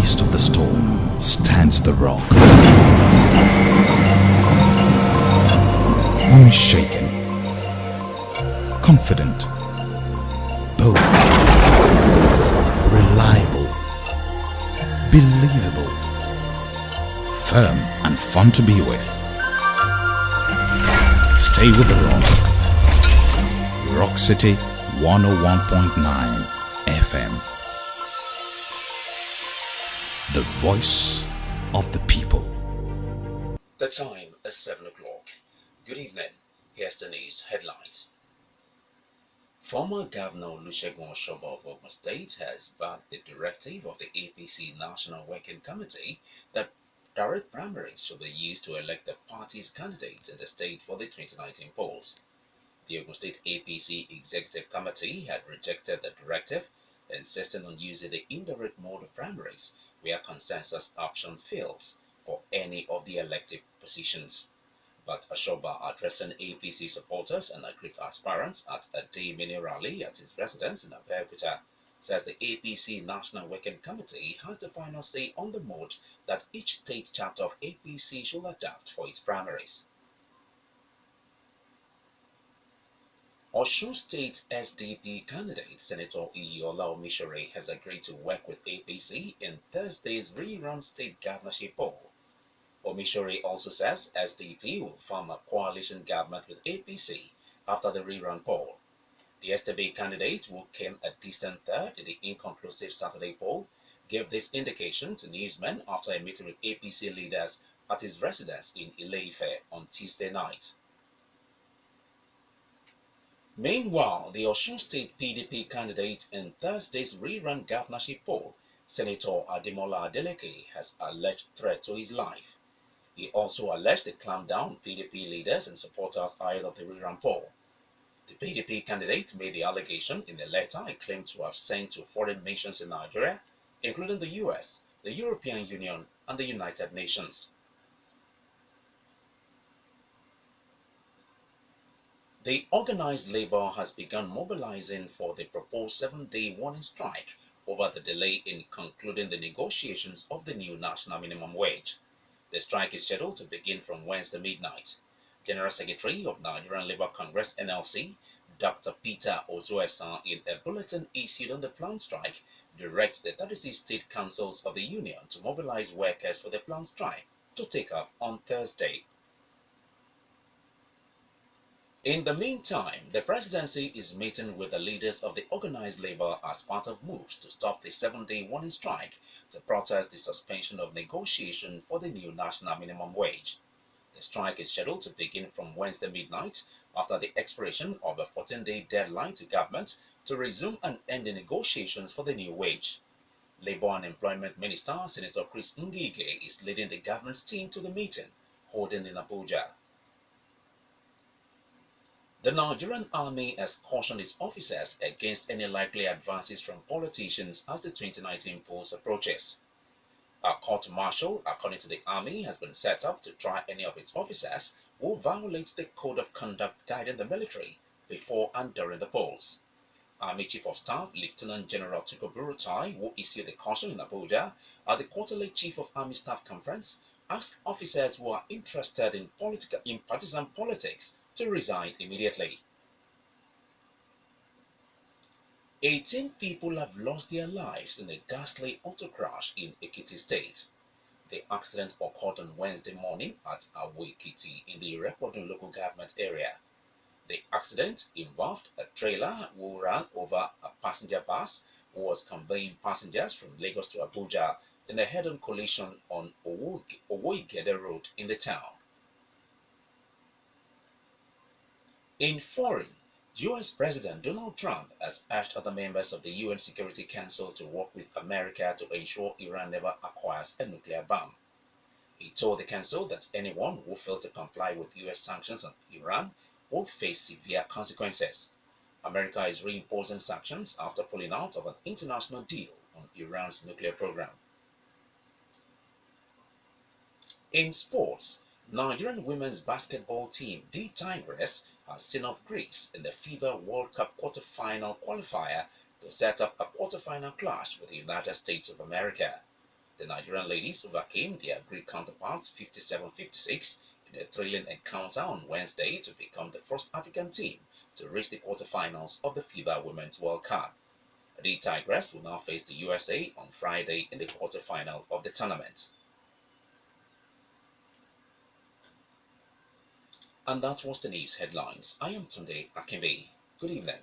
midst of the storm stands the rock, unshaken, confident, bold, reliable, believable, firm and fun to be with. Stay with the Rock. Rock City 101.9 FM. The voice of the people. The time is 7 o'clock. Good evening. Here's the news headlines. Former Governor Olusegun Oshoba of Ogun State has backed the directive of the APC National Working Committee that direct primaries should be used to elect the party's candidates in the state for the 2019 polls. The Ogun State APC Executive Committee had rejected the directive, insisting on using the indirect mode of primaries where consensus option fails for any of the elective positions. But Oshoba, addressing APC supporters and agric aspirants at a day mini rally at his residence in Abeokuta, says the APC National Working Committee has the final say on the mode that each state chapter of APC should adopt for its primaries. Osun State SDP candidate Senator Iyiola Omishore has agreed to work with APC in Thursday's rerun state governorship poll. Omishore also says SDP will form a coalition government with APC after the rerun poll. The SDP candidate, who came a distant third in the inconclusive Saturday poll, gave this indication to newsmen after a meeting with APC leaders at his residence in Ile-Ife on Tuesday night. Meanwhile, the Osun State PDP candidate in Thursday's rerun governorship poll, Senator Ademola Adeleke, has alleged threat to his life. He also alleged the clampdown on PDP leaders and supporters ahead of the rerun poll. The PDP candidate made the allegation in a letter he claimed to have sent to foreign nations in Nigeria, including the US, the European Union, and the United Nations. The organized labor has begun mobilizing for the proposed 7-day warning strike over the delay in concluding the negotiations of the new national minimum wage. The strike is scheduled to begin from Wednesday midnight. General Secretary of Nigerian Labour Congress NLC, Dr. Peter Ozuesan, in a bulletin issued on the planned strike, directs the 36 state councils of the union to mobilize workers for the planned strike to take off on Thursday. In the meantime, the presidency is meeting with the leaders of the organized labor as part of moves to stop the 7-day warning strike to protest the suspension of negotiation for the new national minimum wage. The strike is scheduled to begin from Wednesday midnight after the expiration of a 14-day deadline to government to resume and end the negotiations for the new wage. Labor and Employment Minister Senator Chris Ngige is leading the government's team to the meeting, holding in Abuja. The Nigerian Army has cautioned its officers against any likely advances from politicians as the 2019 polls approaches. A court-martial, according to the Army, has been set up to try any of its officers who violate the code of conduct guiding the military before and during the polls. Army Chief of Staff Lieutenant General Tukur Buratai, who issued the caution in Abuja at the quarterly Chief of Army Staff Conference, asked officers who are interested in partisan politics to resign immediately. 18 people have lost their lives in a ghastly auto crash in Ekiti State. The accident occurred on Wednesday morning at Awo-Ekiti in the Irekodun local government area. The accident involved a trailer who ran over a passenger bus who was conveying passengers from Lagos to Abuja in a head-on collision on Owo-Igede Road in the town. In foreign, US President Donald Trump has urged other members of the UN Security Council to work with America to ensure Iran never acquires a nuclear bomb. He told the council that anyone who failed to comply with US sanctions on Iran would face severe consequences. America is reimposing sanctions after pulling out of an international deal on Iran's nuclear program. In sports, Nigerian women's basketball team, the Tigress, has seen off Greece in the FIBA World Cup quarter-final qualifier to set up a quarter-final clash with the United States of America. The Nigerian ladies overcame their Greek counterparts 57-56 in a thrilling encounter on Wednesday to become the first African team to reach the quarterfinals of the FIBA Women's World Cup. The Tigress will now face the USA on Friday in the quarterfinal of the tournament. And that was the news headlines. I am Tunde Akimbe. Good evening.